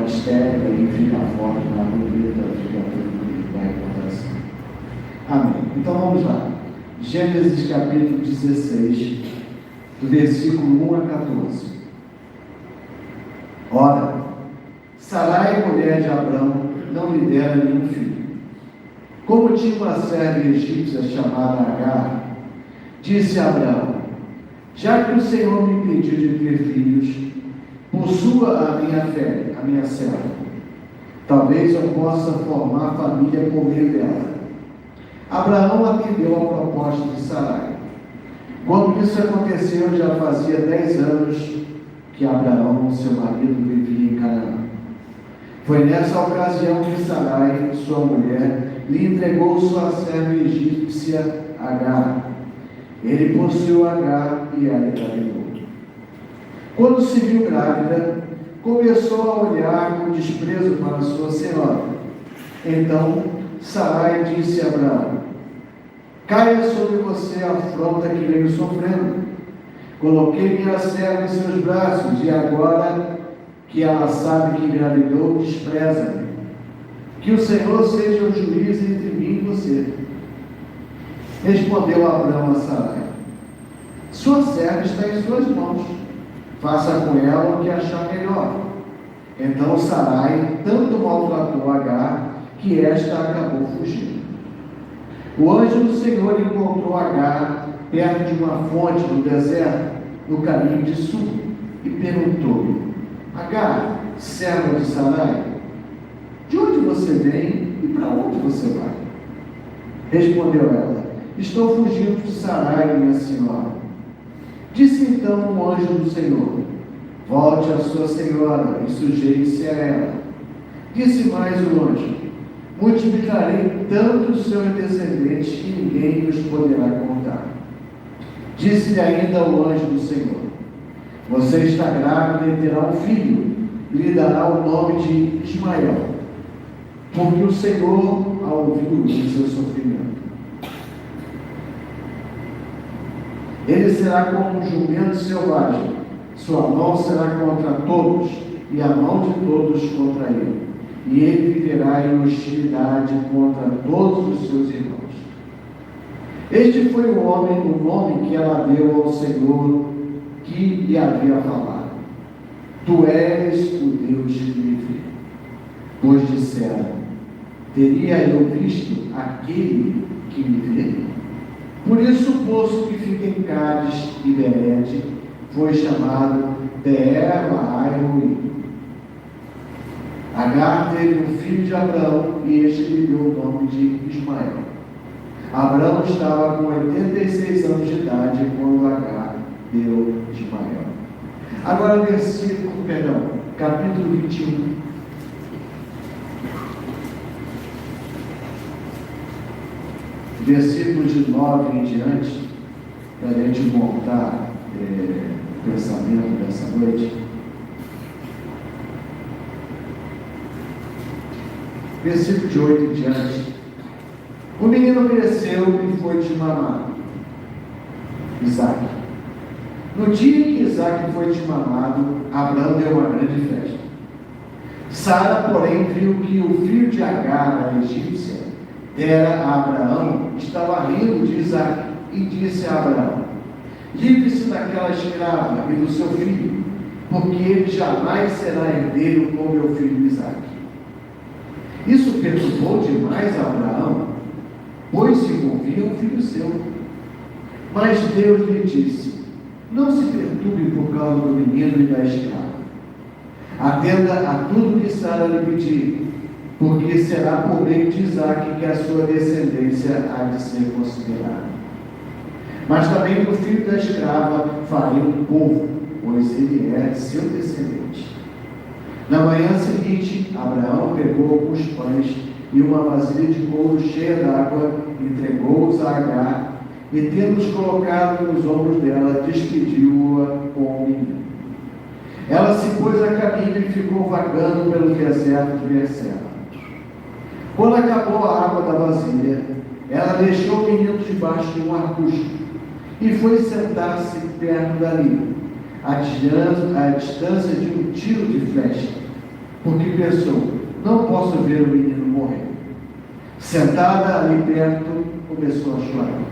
ela estéril e fica forte, na bonita, fica tudo bonito, vai acontecer. Amém. Então vamos lá. Gênesis capítulo 16, do versículo 1 a 14. Ora, Sarai, mulher de Abrão, não lhe dera nenhum filho. Como tinha uma serva egípcia chamada Agar, disse a Abrão: já que o Senhor me impediu de ter filhos, possua a minha fé, a minha serva. Talvez eu possa formar família por meio dela. Abraão atendeu à proposta de Sarai. Quando isso aconteceu, já fazia 10 anos que Abraão, seu marido, vivia em Canaã. Foi nessa ocasião que Sarai, sua mulher, lhe entregou sua serva egípcia Agar. Ele possuiu Agar e ela engravidou. Quando se viu grávida, começou a olhar com desprezo para sua senhora. Então Sarai disse a Abraão: caia sobre você a afronta que venho sofrendo. Coloquei minha serva em seus braços, e agora que ela sabe que engravidou, despreza-me. Que o Senhor seja o juiz entre mim e você. Respondeu Abraão a Sarai: sua serva está em suas mãos, faça com ela o que achar melhor. Então Sarai tanto maltratou Agar, que esta acabou fugindo. O anjo do Senhor encontrou Agar perto de uma fonte no deserto, no caminho de sul, e perguntou-lhe: Agar, serva de Sarai, de onde você vem e para onde você vai? Respondeu ela: estou fugindo de Sarai, minha senhora. Disse então o anjo do Senhor: volte a sua senhora e sujeite-se a ela. Disse mais o anjo: multiplicarei tanto os seus descendentes que ninguém os poderá contar. Disse-lhe ainda o anjo do Senhor: você está grávida e terá um filho, e lhe dará o nome de Ismael, porque o Senhor a ouviu em seu sofrimento. Ele será como um jumento selvagem, sua mão será contra todos, e a mão de todos contra ele, e ele viverá em hostilidade contra todos os seus irmãos. Este foi o nome que ela deu ao Senhor que lhe havia falado: tu és o Deus livre. Pois disseram: teria eu visto aquele que me vê? Por isso o poço que fica em Cádiz e Berede foi chamado Beer-Lahai-Roi. Agar teve um filho de Abraão, e este lhe deu o nome de Ismael. Abraão estava com 86 anos de idade quando Agar deu Ismael. Agora capítulo 21. Versículos de 9 em diante, para a gente montar o pensamento dessa noite. Versículo de 8 em diante. O menino cresceu e foi desmamado, Isaac. No dia em que Isaac foi desmamado, Abraão deu uma grande festa. Sara, porém, viu que o filho de Agar, a egípcia, dera a Abraão, estava rindo de Isaac, e disse a Abraão: livre-se daquela escrava e do seu filho, porque ele jamais será herdeiro com meu filho Isaac. Isso perturbou demais a Abraão, pois se envolvia um filho seu. Mas Deus lhe disse: não se perturbe por causa do menino e da escrava. Atenda a tudo que Sara lhe pedir, porque será por meio de Isaac que a sua descendência há de ser considerada. Mas também do filho da escrava farei um povo, pois ele é seu descendente. Na manhã seguinte, Abraão pegou alguns pães e uma vasilha de couro cheia d'água, entregou-os a Agar, e tendo-os colocado nos ombros dela, despediu-a com o menino. Ela se pôs a caminho e ficou vagando pelo deserto de Berseba. Quando acabou a água da vasilha, ela deixou o menino debaixo de um arbusto e foi sentar-se perto dali, a distância de um tiro de flecha. porque pensou: não posso ver o menino morrer. Sentada ali perto, começou a chorar.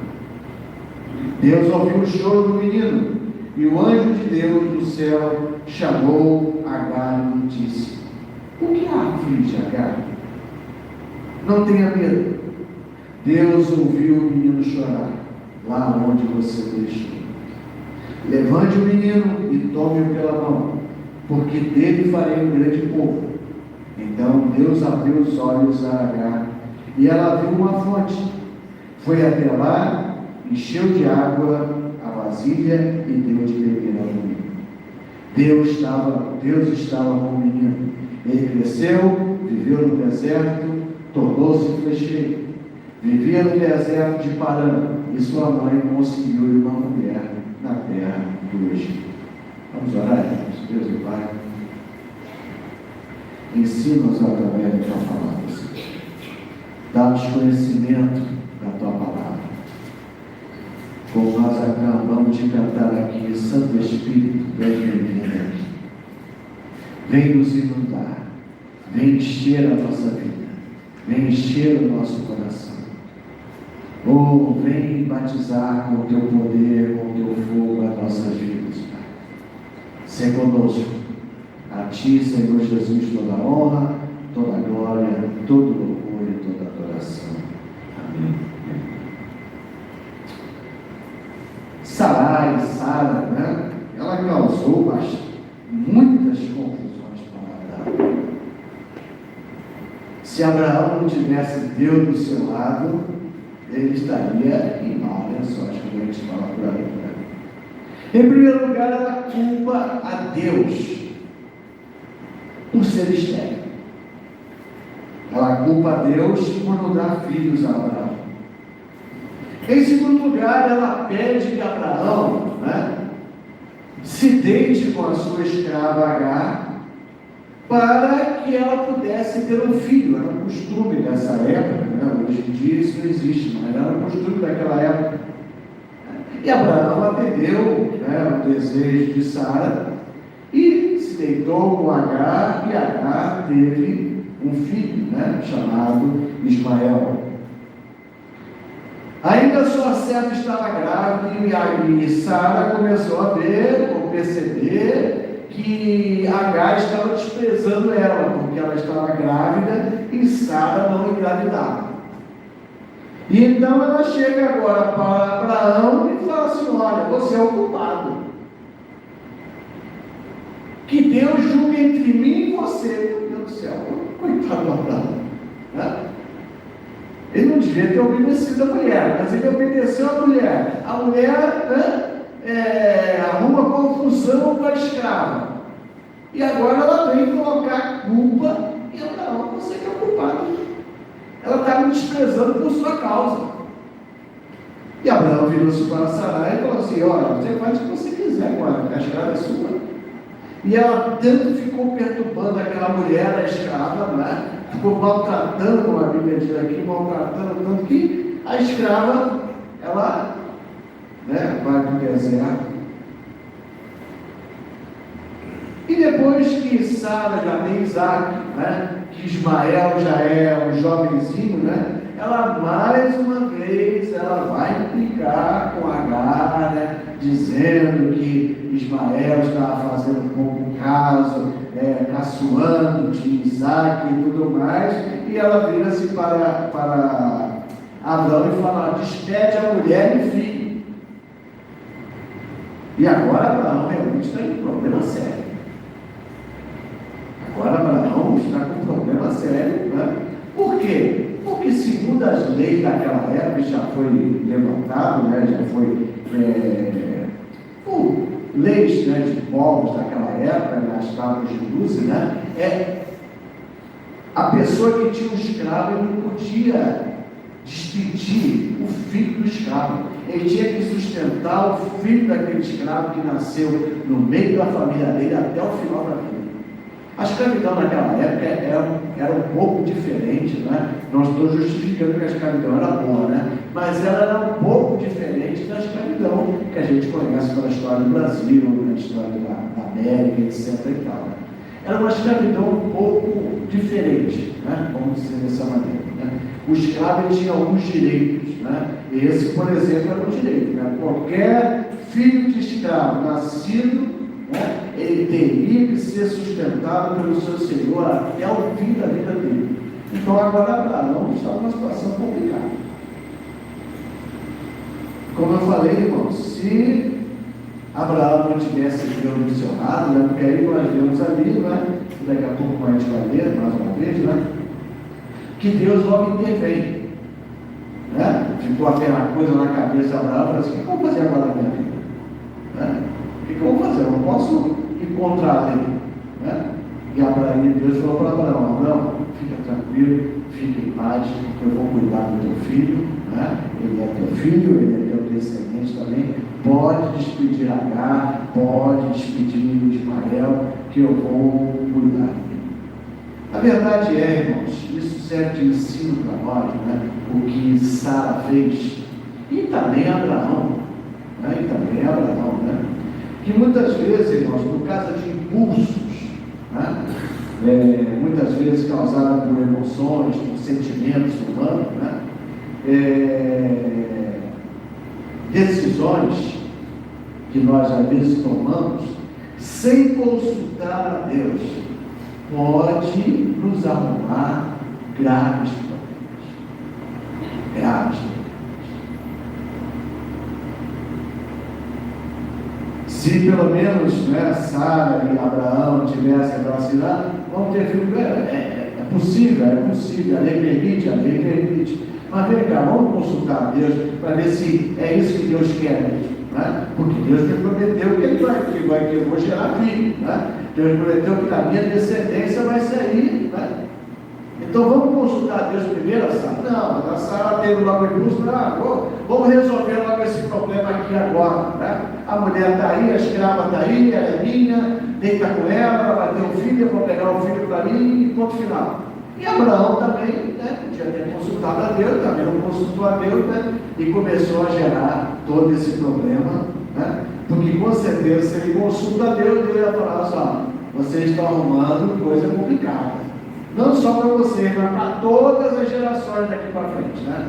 Deus ouviu o choro do menino, e o anjo de Deus do céu chamou Agar e disse: o que aflige Agar? Não tenha medo. Deus ouviu o menino chorar, lá onde você o deixou. Levante o menino e tome-o pela mão, porque dele farei um grande povo. Então Deus abriu os olhos a Agar, e ela viu uma fonte. Foi até lá, encheu de água a vasilha e deu de beber ao menino. Deus estava com o menino. Ele cresceu, viveu no deserto, tornou-se flecheiro. Vivia no deserto de Parã, e sua mãe conseguiu uma mulher na terra do Egito. Vamos orar, irmãos. Deus e Pai, ensina-nos através da tua palavra, Senhor. Dá-nos conhecimento da tua palavra. Como nós acabamos de cantar aqui, Santo Espírito, vem bem-vindo aqui. Vem nos inundar, vem encher a nossa vida, vem encher o nosso coração. Oh, vem batizar com o teu poder, com o teu fogo as nossas vidas, Pai. Sê conosco. A ti, Senhor Jesus, toda a honra, toda a glória, todo o louvor e toda a adoração. Amém. Sara, né? Ela causou muitas confusões para Abraão. Se Abraão não tivesse Deus do seu lado, ele estaria em maus lençóis, como a gente fala por aí. Em primeiro lugar, ela culpa a Deus por ser estéril. Ela culpa a Deus por não dar filhos a Abraão. Em segundo lugar, ela pede que Abraão, se deite com a sua escrava Agar, para que ela pudesse ter um filho. Era um costume dessa época, hoje em dia isso não existe, mas era um costume daquela época. E Abraão atendeu o desejo de Sara e se deitou com Agar, e Agar teve um filho, chamado Ismael. Ainda sua serva estava grávida, e Sara começou a ver, ou perceber, que Agar estava desprezando ela, porque ela estava grávida e Sara não engravidava. E então ela chega agora para Abraão e fala assim: olha, você é o culpado. Que Deus julgue entre mim e você. Meu Deus do céu, coitado do Abraão. Ele não devia ter obedecido a mulher, mas ele obedeceu a mulher. A mulher arruma confusão com a escrava. E agora ela vem colocar a culpa em Abraão. Você que é o culpado. Ela está me desprezando por sua causa. E Abraão virou-se para Sarai e falou assim: olha, você faz o que você quiser com a escrava, é sua. E ela tanto ficou perturbando aquela mulher, a escrava, ficou maltratando, como a Bíblia diz aqui, maltratando tanto que a escrava, ela vai para o deserto. E depois que Sara já tem Isaac, que Ismael já é um jovenzinho, ela mais uma vez vai implicar com Agar, dizendo que Ismael estava fazendo um pouco caso, caçoando de Isaac e tudo mais, e ela vira-se para Abraão e fala: despede a mulher e o filho. E agora Abraão realmente está em problema sério. Agora Abraão está com um problema sério, Por quê? Porque segundo as leis daquela época, já foi levantado, já foi por leis de povos daquela época, nas tábuas de Luz, a pessoa que tinha um escravo, ele não podia despedir o filho do escravo. Ele tinha que sustentar o filho daquele escravo que nasceu no meio da família dele até o final da vida. A escravidão naquela época era um pouco diferente, Não estou justificando que a escravidão era boa, mas ela era um pouco diferente da escravidão que a gente conhece pela história do Brasil, na história da América, etc. e tal. Era uma escravidão um pouco diferente, né? Vamos dizer dessa maneira, né? O escravo tinha alguns direitos, né? Esse, por exemplo, era um direito, né? Qualquer filho de escravo nascido, né, ele teria que ser sustentado pelo seu senhor até o fim da vida dele. Então agora Abraão está numa situação complicada. Como eu falei, irmãos, se Abraão não tivesse Deus do seu lado, né, porque aí nós vemos ali, né, daqui a pouco a gente vai ler mais uma vez, né, que Deus logo intervém. Né? Ficou aquela coisa na cabeça de Abraão, falou assim: o que eu vou fazer agora na minha vida? Né? O que eu vou fazer? Eu não posso ir contra a lei. Né? E Deus falou para Abraão: Abraão, fica tranquilo, fica em paz, eu vou cuidar do teu filho, né? Ele é teu filho, ele é teu descendente também, pode despedir Agar, pode despedir Ismael, que eu vou cuidar dele. A verdade é, irmãos, isso serve de ensino para nós, né? O que Sara fez, e também Abraão, né? Que muitas vezes, irmãos, por causa de impulsos, né? Muitas vezes causados por emoções, por sentimentos humanos, né? Decisões que nós às vezes tomamos sem consultar a Deus, pode nos arrumar graves problemas. Se pelo menos, né, Sara e Abraão tivessem aquela assim, vamos ter filho, é possível, a lei permite. Mas vem cá, vamos consultar a Deus para ver se é isso que Deus quer mesmo, né? Porque Deus me prometeu que eu vou gerar filho, né? Deus prometeu que a minha descendência vai sair, né? Então vamos consultar a Deus primeiro, a Sara? Não, a Sara teve logo impulso, vamos resolver logo esse problema aqui agora, né? A mulher está aí, a escrava está aí, ela é minha, deita com ela vai ter um filho, eu vou pegar o filho para mim e ponto final. E Abraão também, né, podia ter consultado a Deus, também não consultou a Deus, né, e começou a gerar todo esse problema, né, porque com certeza se ele consulta a Deus, Deus ia falar assim: vocês estão arrumando coisa complicada, não só para vocês, mas para todas as gerações daqui para frente, né?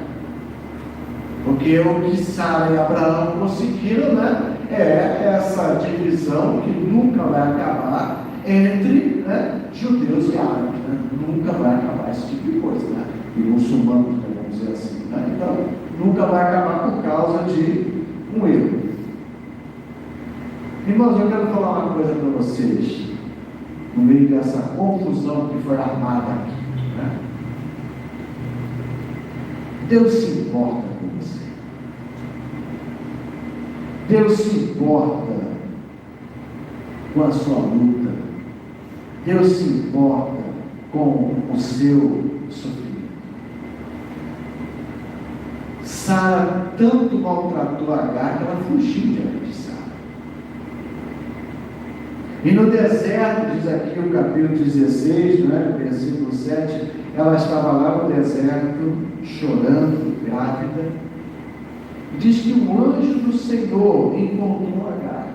Porque o que Sara e Abraão conseguiram, né, é essa divisão que nunca vai acabar entre, né, judeus e árabes, né? Nunca vai acabar esse tipo de coisa, né? E muçulmanos, vamos dizer assim, né? Então, nunca vai acabar por causa de um erro. Irmãos, eu quero falar uma coisa para vocês, no meio dessa confusão que foi armada aqui, né? Deus se importa com você. Deus se importa com a sua luta. Deus se importa com o seu sofrimento. Sara tanto maltratou Agar que ela fugiu diante de Sara. E no deserto, diz aqui o capítulo 16, né, versículo 7, ela estava lá no deserto, chorando, grávida. Diz que o anjo do Senhor encontrou Agar.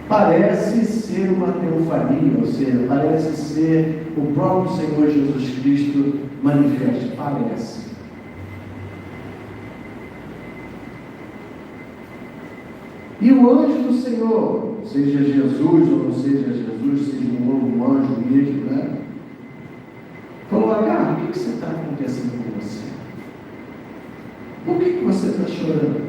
Parece ser uma teofania, ou seja, parece ser o próprio Senhor Jesus Cristo manifesto, parece. E o anjo do Senhor, seja Jesus ou não seja Jesus, seja um anjo mesmo, né? Falou: Agar, o que está acontecendo com você? Por que você está chorando?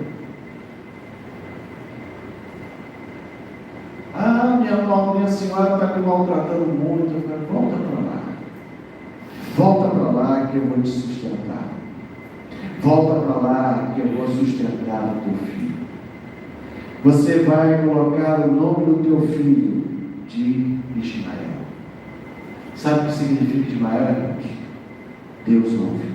Minha senhora está me maltratando muito. Eu falei: volta para lá. Volta para lá que eu vou te sustentar. Volta para lá que eu vou sustentar o teu filho. Você vai colocar o nome do teu filho de Ismael. Sabe o que significa Ismael, irmãos? Deus ouve.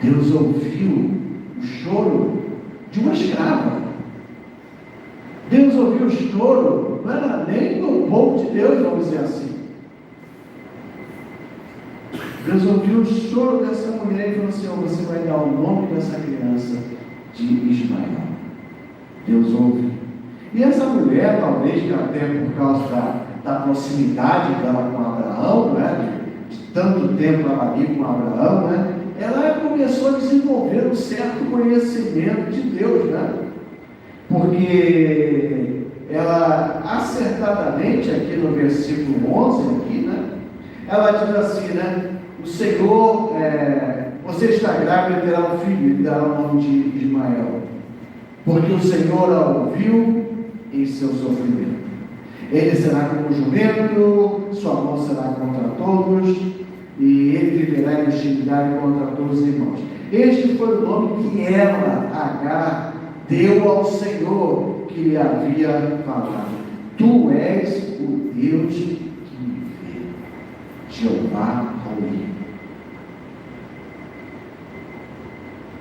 Deus ouviu o choro de uma escrava. Deus ouviu o choro, não era nem do povo de Deus, vamos dizer assim. Deus ouviu o choro dessa mulher e falou assim: você vai dar o nome dessa criança de Ismael. Deus ouve. E essa mulher, talvez até por causa da proximidade dela com Abraão, né? De tanto tempo ela ali com Abraão, né? Ela começou a desenvolver um certo conhecimento de Deus, né? Porque ela acertadamente, aqui no versículo 11, aqui, né? Ela diz assim, né? O Senhor, você está grávida e terá um filho, e dará o nome de Ismael, porque o Senhor a ouviu em seu sofrimento. Ele será como jumento, sua mão será contra todos, e ele viverá em hostilidade contra todos os irmãos. Este foi o nome que ela, Agar, deu ao Senhor que lhe havia falado: Tu és o Deus que me vê, Jeová Raí.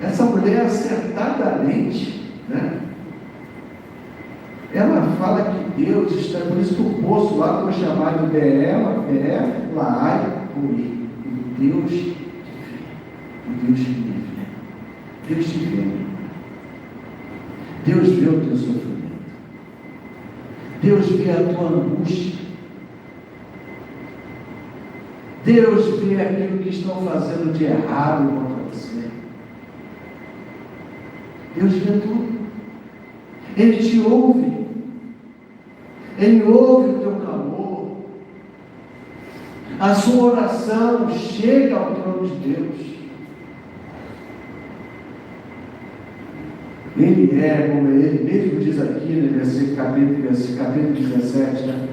Essa mulher acertadamente, né? Ela fala que Deus está, por isso que o poço lá foi chamado Laai Uri, o Deus que vê, o Deus que me vê. Deus te vê. Deus vê o teu sofrimento. Deus vê a tua angústia. Deus vê aquilo que estão fazendo de errado contra você. Deus vê tudo. Ele te ouve. Ele ouve o teu clamor. A sua oração chega ao trono de Deus. Ele como ele mesmo diz aqui no capítulo 17, né?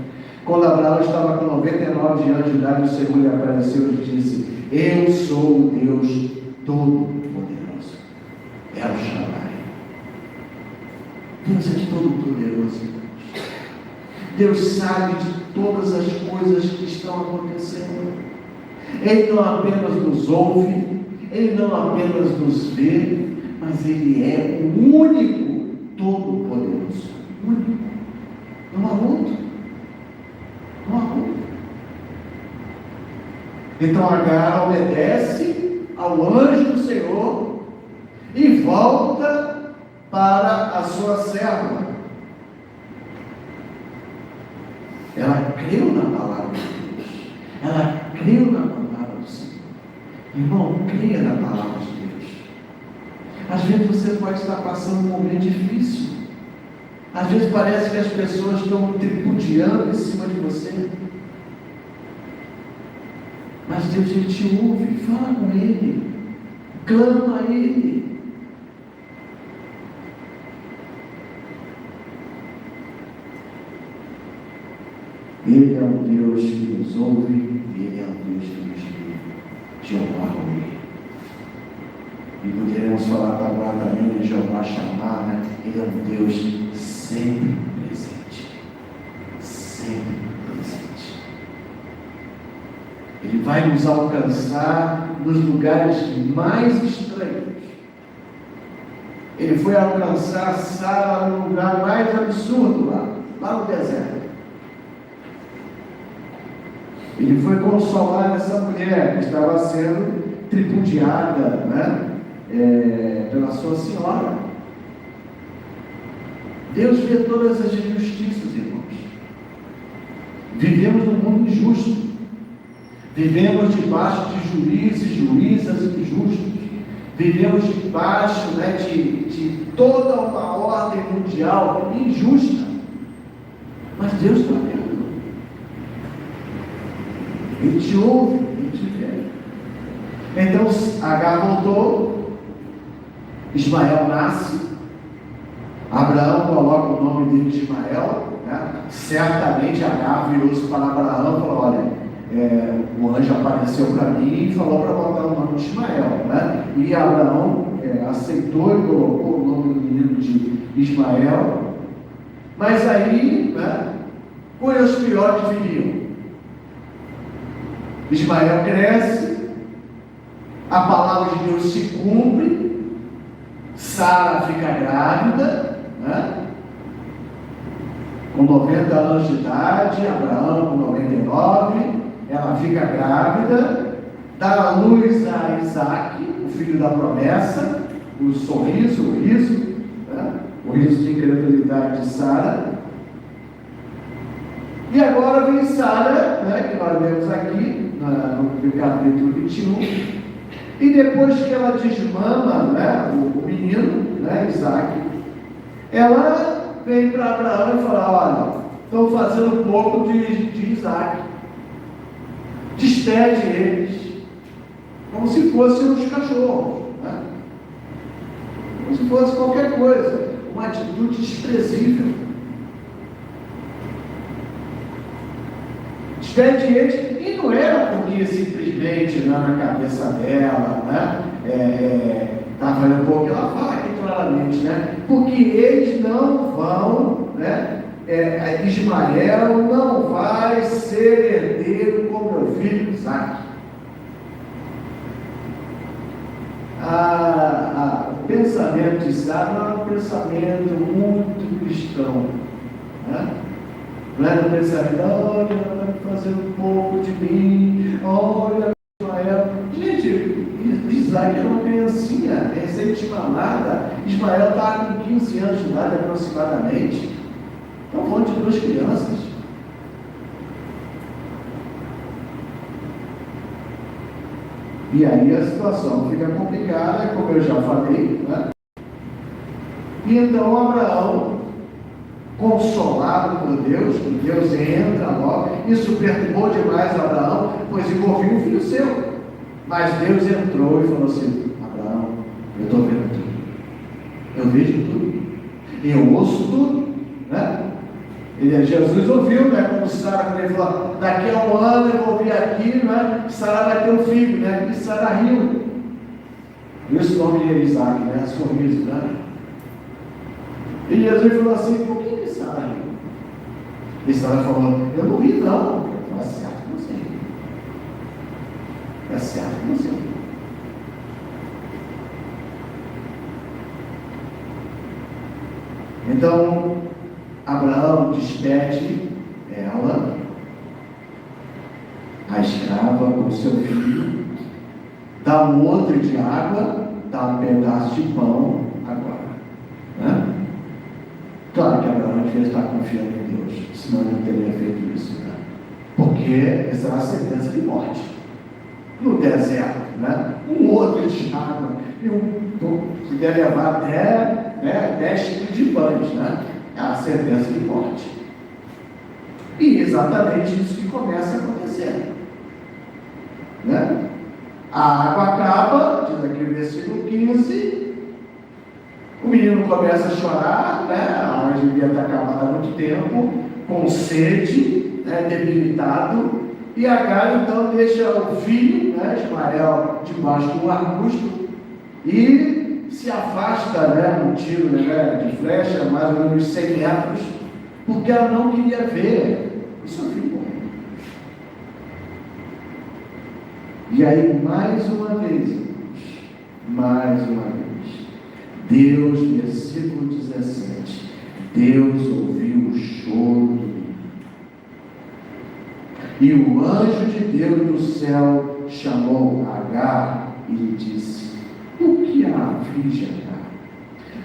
Quando Abraão estava com 99 anos de idade, o Senhor lhe apareceu e disse: Eu sou o Deus Todo-Poderoso. El Shaddai. Deus é todo-poderoso. Deus sabe de todas as coisas que estão acontecendo. Ele não apenas nos ouve, Ele não apenas nos vê, mas Ele é o único todo-poderoso. Único. Não há outro. Não há outro. Então Agar obedece ao anjo do Senhor e volta para a sua serva. Ela creu na palavra de Deus. Ela creu na palavra do Senhor. Irmão, creia na palavra de Deus. Às vezes você pode estar passando um momento difícil. Às vezes parece que as pessoas estão tripudiando em cima de você. Mas Deus, Ele te ouve, fala com Ele, clama a Ele. Ele é um Deus que nos ouve, Ele é um Deus que nos vê, Jeová Raí. E poderemos falar agora também de Jeová Shammah, né? Ele é um Deus sempre presente. Sempre presente. Ele vai nos alcançar nos lugares mais estranhos. Ele foi alcançar Sara no lugar mais absurdo lá no deserto. Ele foi consolar essa mulher que estava sendo tripudiada, né? Pela sua senhora. Deus vê todas as injustiças, irmãos. Vivemos num mundo injusto. Vivemos debaixo de juízes, juízas injustos. Vivemos debaixo, né, de toda uma ordem mundial injusta. Mas Deus está vendo. Ele te ouve, Ele te vê. Então Agar voltou, Ismael nasce, Abraão coloca o nome dele de Ismael, né? Certamente Agar virou-se para Abraão e falou: olha, o anjo apareceu para mim e falou para botar o nome de Ismael, né? E Abraão aceitou e colocou o nome do menino de Ismael. Mas aí, né, coisas piores viriam. Ismael cresce, a palavra de Deus se cumpre, Sara fica grávida, né? Com 90 anos de idade, Abraão com 99, ela fica grávida, dá à luz a Isaac, o filho da promessa, o riso, né? O riso de incredulidade de Sara. E agora vem Sara, né, que nós vemos aqui no capítulo 21, e depois que ela desmama, né, o menino, né, Isaac, ela vem para Abraão e fala: olha, estão fazendo um pouco de Isaac, despede eles, como se fossem uns cachorros, né? Como se fosse qualquer coisa, uma atitude desprezível. Despede eles, e não era porque simplesmente na cabeça dela, né? Estava um pouco, ela fala aqui claramente, né? Porque eles não vão, né? Ismael não vai ser herdeiro com meu filho Isaac. O pensamento de Sara é um pensamento muito cristão, né? Não era um pensamento: olha, vai fazer um pouco de mim, olha, Ismael. Gente, Isaac era uma criancinha, recém-desmamada. Ismael estava com 15 anos de idade aproximadamente. Estão falando de duas crianças. E aí a situação fica complicada, como eu já falei, né? E então Abraão, consolado por Deus, que Deus entra logo, isso perturbou demais Abraão, pois envolvia um filho seu. Mas Deus entrou e falou assim: Abraão, eu estou vendo tudo, eu vejo tudo, eu ouço tudo, né? Jesus ouviu, né? Quando Sara, quando ele falou: daqui a um ano eu vou vir aqui, né? Sara vai ter um filho, né? E Sara riu. Isso o nome de Isaac, né? Sorriso, né? E Jesus falou assim: por que Sara riu? E Sara falou: eu não ri, não. É certo que você riu. É certo que você riu. Então, Abraão despede ela, a escrava, com seu filho, dá um outro de água, dá um pedaço de pão agora, né? Claro que Abraão devia estar confiando em Deus, senão ele não teria feito isso, né? Porque essa era a sentença de morte no deserto, né? Um outro de água e podia levar até, né, 10 tipos de pães, né? A sentença de morte. E exatamente isso que começa a acontecer, né? A água acaba, diz aqui no versículo 15, o menino começa a chorar, né? A água devia estar acabada há muito tempo, com sede, né? Debilitado, e Agar então deixa o filho, né, Ismael, debaixo de um arbusto e se afasta, né, um tiro, né, de flecha, mais ou menos 100 metros, porque ela não queria ver o seu filho morrer. E aí, mais uma vez, Deus, versículo 17, Deus ouviu o choro do menino. E o anjo de Deus do céu chamou Agar e lhe disse: o que a aflige, Agar?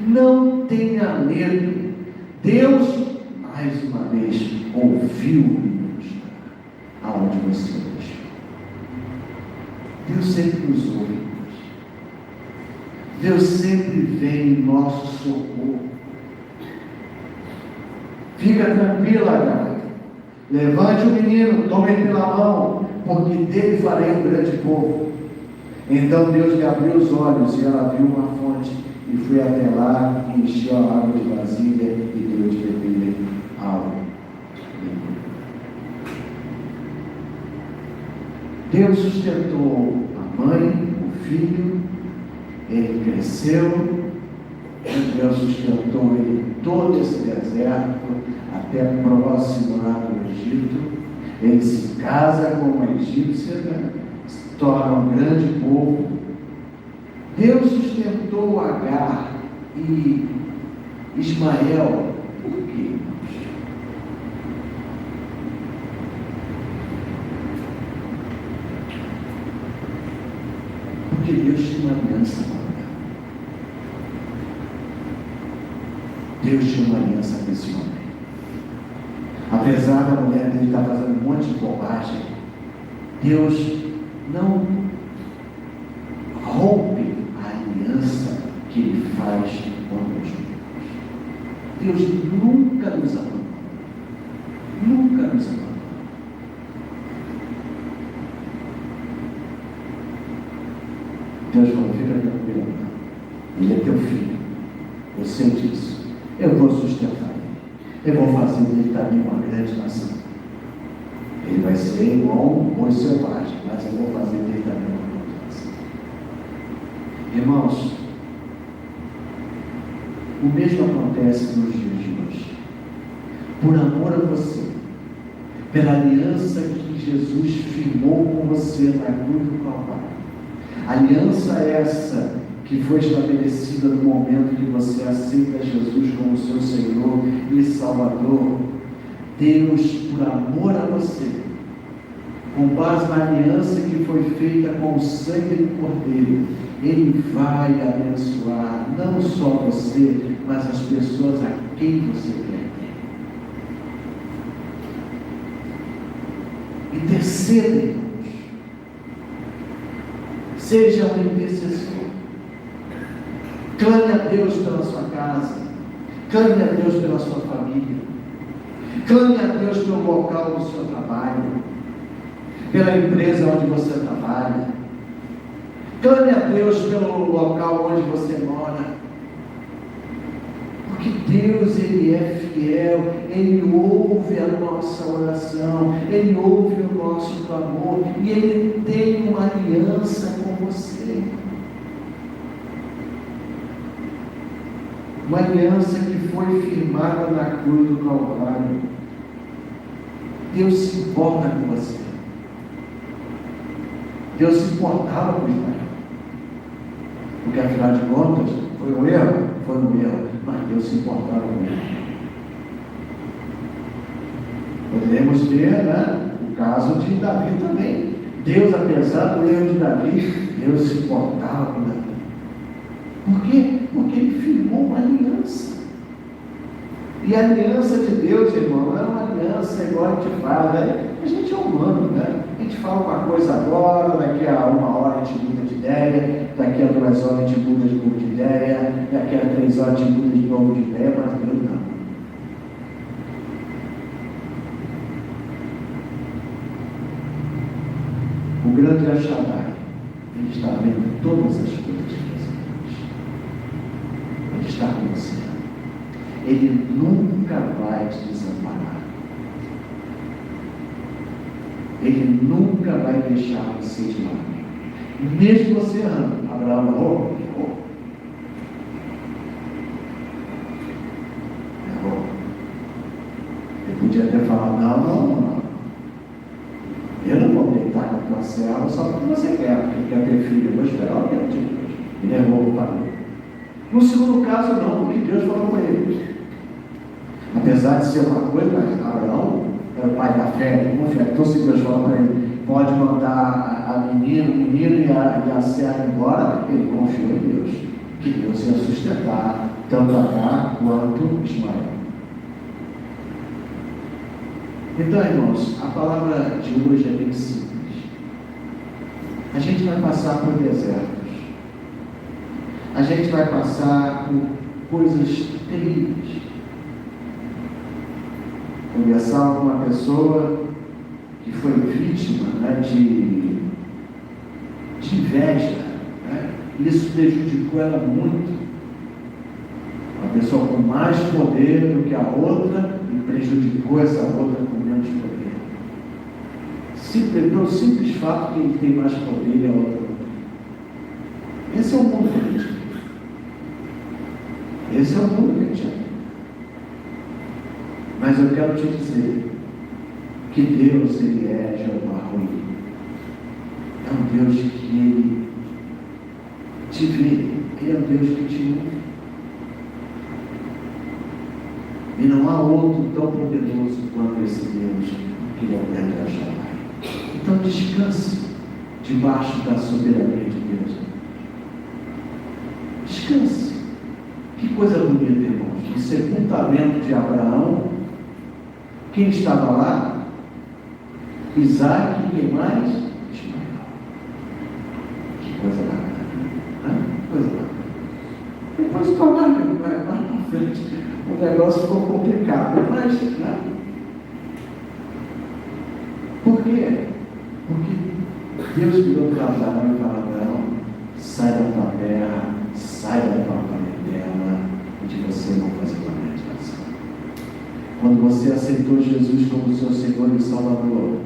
Não tenha medo. Deus, mais uma vez, ouviu o menino aonde você deixou. Deus sempre nos ouve. Deus sempre vem em nosso socorro. Fica tranquila, Agar. Levante o menino, tome ele pela mão, porque dele farei um grande povo. Então Deus lhe abriu os olhos e ela viu uma fonte e foi até lá e encheu a água de vasilha e deu de beber ao menino. Deus sustentou a mãe, o filho, ele cresceu, Deus sustentou ele em todo esse deserto, até próximo lá do Egito. Ele se casa com uma egípcia, se torna um grande povo. Deus sustentou Agar e Ismael. Por quê? Porque Deus tinha uma aliança com Agar. Deus tinha uma aliança com esse homem. A Apesar da mulher dele estar fazendo um monte de bobagem, Deus não rompe a aliança que Ele faz conosco. Deus nunca nos abandona. Nunca nos abandona. Deus falou: fica tranquilo, Ele é teu filho. Eu sei disso. Eu vou sustentar Ele. Eu vou fazer dele também uma grande nação. Ele vai ser igual um boi selvagem, mas eu vou fazer dele também uma grande nação. Irmãos, o mesmo acontece nos dias de hoje. Por amor a você, pela aliança que Jesus firmou com você na cruz do Calvário. Aliança essa que foi estabelecida no momento que você aceita Jesus como seu Senhor e Salvador. Deus, por amor a você, com base na aliança que foi feita com o sangue do Cordeiro, Ele vai abençoar não só você, mas as pessoas a quem você quer. Interceda, irmãos. Seja um intercessor. Clame a Deus pela sua casa. Clame a Deus pela sua família. Clame a Deus pelo local do seu trabalho. Pela empresa onde você trabalha. Clame a Deus pelo local onde você mora. Porque Deus, Ele é fiel. Ele ouve a nossa oração. Ele ouve o nosso clamor. E Ele tem uma aliança com você. Uma aliança que foi firmada na cruz do Calvário. Deus se importa com você. Deus se importava com Israel. Porque afinal de contas, foi um erro? Foi um erro. Mas Deus se importava com ele. Podemos ter, o caso de Davi também. Deus, apesar do erro de Davi, Deus se importava com Davi. Por quê? Porque Ele firmou uma aliança. E a aliança de Deus, irmão, não é uma aliança igual a gente fala, né? A gente é humano, né? A gente fala uma coisa agora, daqui a 1 hora a gente muda de ideia, daqui a 2 horas a gente muda de novo de ideia, daqui a 3 horas a gente muda de novo de ideia, mas Deus não. O grande El-Shaddai, Ele está vendo todas as coisas que fazemos. Ele está com você. Ele nunca vai te desamparar. Ele nunca vai deixar você de lado. Mesmo você errando. Abraão errou? Errou. Ele podia ter falado: não. Eu não vou deitar com a tua serva só porque você quer, porque quer ter filho. Eu vou esperar o tempo de Deus. Ele errou, parou. No segundo caso, não, porque Deus falou com ele. Apesar de ser uma coisa, mas Abraão era o pai da fé, então se Deus falou para ele: pode mandar a menina, o menino e a serva embora, ele confiou em Deus, que Deus ia sustentar tanto Agar quanto Ismael. Então, irmãos, a palavra de hoje é bem simples. A gente vai passar por desertos. A gente vai passar por coisas terríveis. Conversava com uma pessoa que foi vítima, de inveja. Isso prejudicou ela muito. Uma pessoa com mais poder do que a outra e prejudicou essa outra com menos poder. Pelo simples fato que ele tem mais poder e a outra não. Esse é o mundo que a gente vive. Esse é o mundo que a gente vive. Mas eu quero te dizer que Deus, Ele é Jeová Rui. É um Deus que Ele te vê. Ele é um Deus que te ouve. E não há outro tão poderoso quanto esse Deus, que Ele é o grande El-Shaddai. Então descanse debaixo da soberania de Deus. Descanse. Que coisa bonita, irmãos. O sepultamento de Abraão Quem estava lá? Isaac e quem mais? Ismael. Que coisa bacana. Coisa bacana. Depois mais para frente, o negócio ficou complicado. Mas, né? Por quê? Porque Deus virou para Abraão e falou: não, sai da tua terra, sai da tua parentela, onde você não fazer uma meditação. Quando você aceitou Jesus como seu Senhor e Salvador,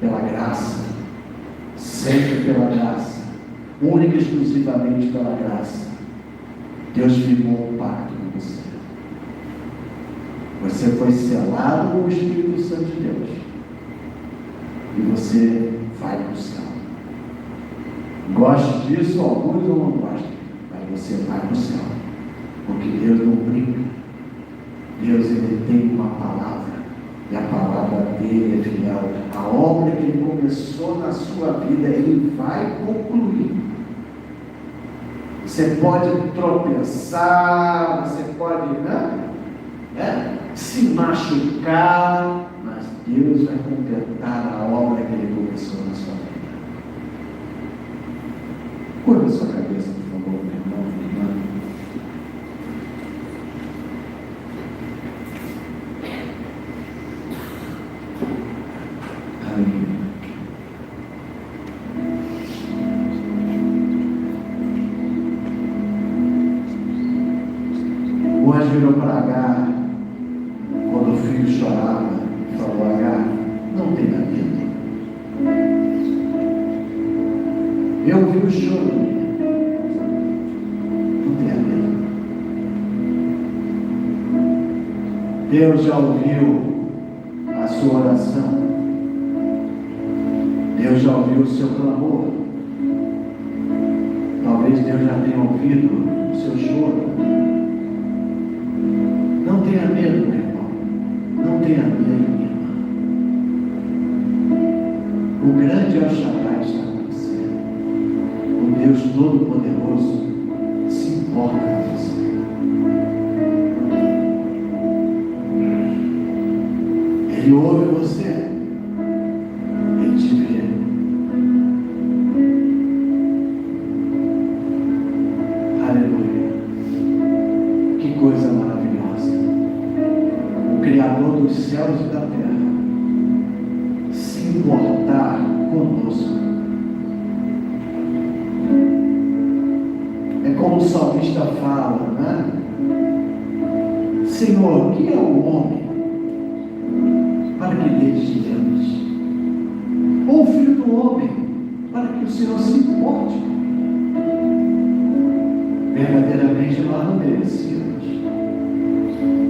pela graça, sempre pela graça, única e exclusivamente pela graça, Deus firmou um pacto com você. Você foi selado com o Espírito Santo de Deus. E você vai para o céu. Goste disso, alguns ou não gostem, mas você vai para o céu. Porque Deus não brinca. Deus, Ele tem uma palavra. E a palavra dele é fiel. A obra que Ele começou na sua vida, Ele vai concluir. Você pode tropeçar, você pode se machucar, mas Deus vai completar a obra que Ele começou na sua vida. Curva a sua cabeça, por favor, meu irmão, minha irmã. Aleluia. O anjo virou para Agar, quando o filho chorava, e falou: Agar, não tenha medo. Eu vi o choro. Não tenha medo. Deus já ouviu a sua oração. Deus já ouviu o seu clamor. Talvez Deus já tenha ouvido o seu choro. Não tenha medo, meu irmão. Não tenha medo, minha irmã. O grande El Shaddai está com você. O Deus Todo-Poderoso se importa com você. Ele ouve você. Ele te vê. Aleluia. Que coisa maravilhosa. O Criador dos céus e da terra se importar conosco. É como o salmista fala, né? Senhor, que é o homem para que dele te lembres? Ou o filho do homem para que o Senhor se importe? Verdadeiramente nós não merecíamos,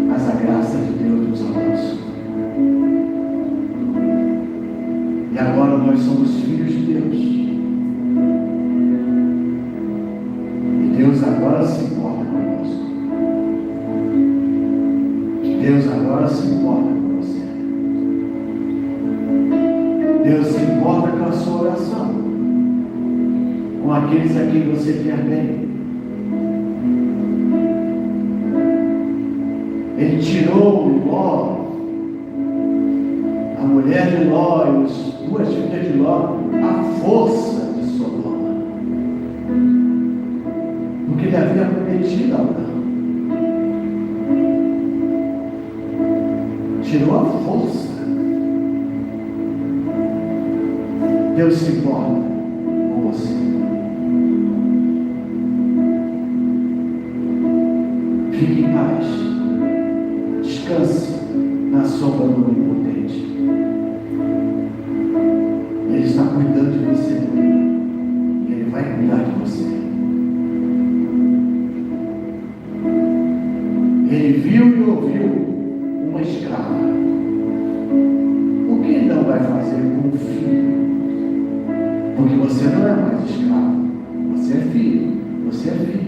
mas a graça de Deus nos alcançou. E agora nós somos filhos de Deus. E Deus agora se importa conosco. Deus agora se importa com você. Deus se importa com a sua oração, com aqueles a quem você quer bem. Ele tirou Ló, a mulher de Ló e as duas filhas de Ló, a força de Sodoma, porque ele havia prometido a Abraão. Tirou a força. Deus se importa com você. Fique em paz. Descanse na sombra do Onipotente. Ele está cuidando de você. E Ele vai cuidar de você. Ele viu e ouviu uma escrava. O que Ele não vai fazer com o filho? Porque você não é mais escravo. Você é filho. Você é filho.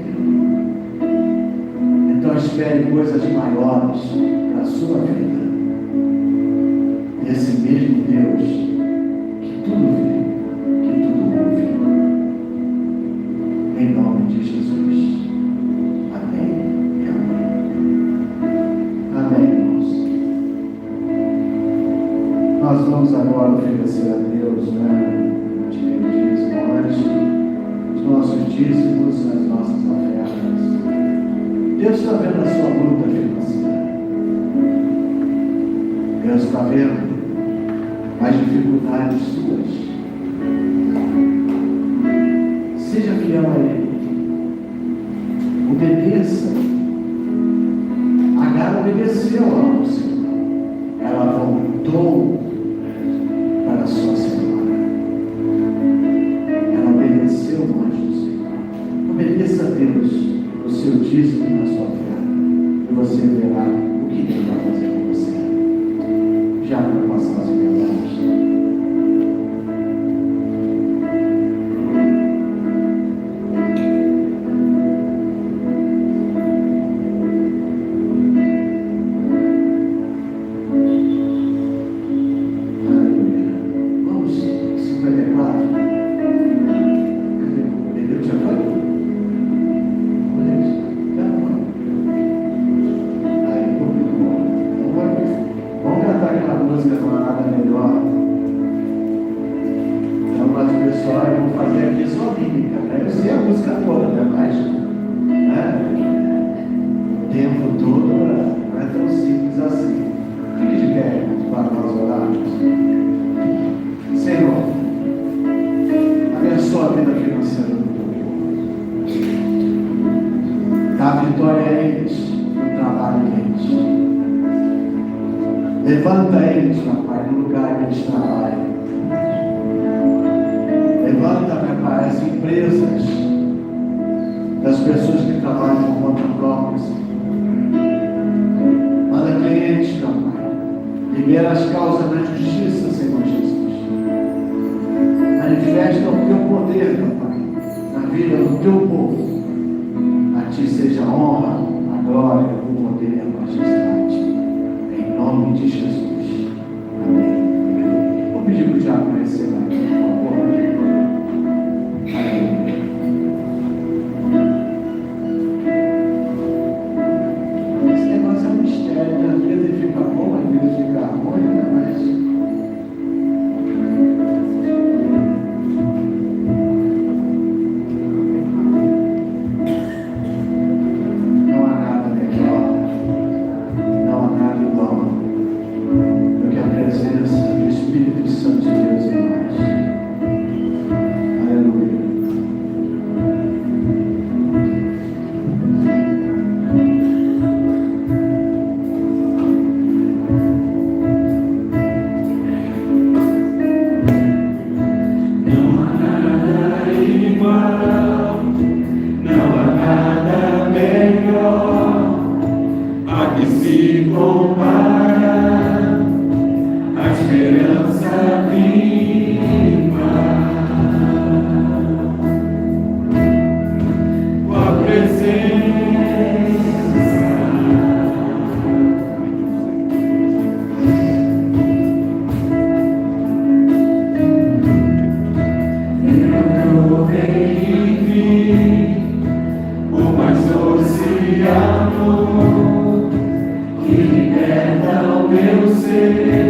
Então espere coisas maiores para a sua vida. Esse mesmo Deus que tudo vê, que tudo ouve. Em nome de Jesus. Amém e amém. Amém, irmãos. dízimos, nas nossas ofertas. Deus está vendo a sua luta financeira. Deus está vendo as dificuldades suas. Seja fiel a Ele. Obedeça. Agar obedeceu ao Senhor. Ela voltou para a sua senhora. Ela obedeceu o anjo do Senhor. Obedeça a Deus o seu dízimo na sua oferta. E você verá o que Ele vai fazer com você. Já para passar as verdades. Levanta eles, Pai, no lugar que eles trabalham. Levanta, Pai, as empresas das pessoas que trabalham por conta própria. Manda clientes, Pai. Libera as causas da justiça, Senhor Jesus. Manifesta o teu poder, Pai, na vida do teu povo. A Ti seja a honra, a glória, o poder e a majestade. Em nome de Jesus. Amém. Vou pedir para o diabo receber aqui, por favor. Amém. Esse negócio é um mistério, né? Às vezes ele fica bom, às vezes fica ruim, né? Mas que liberta o meu ser.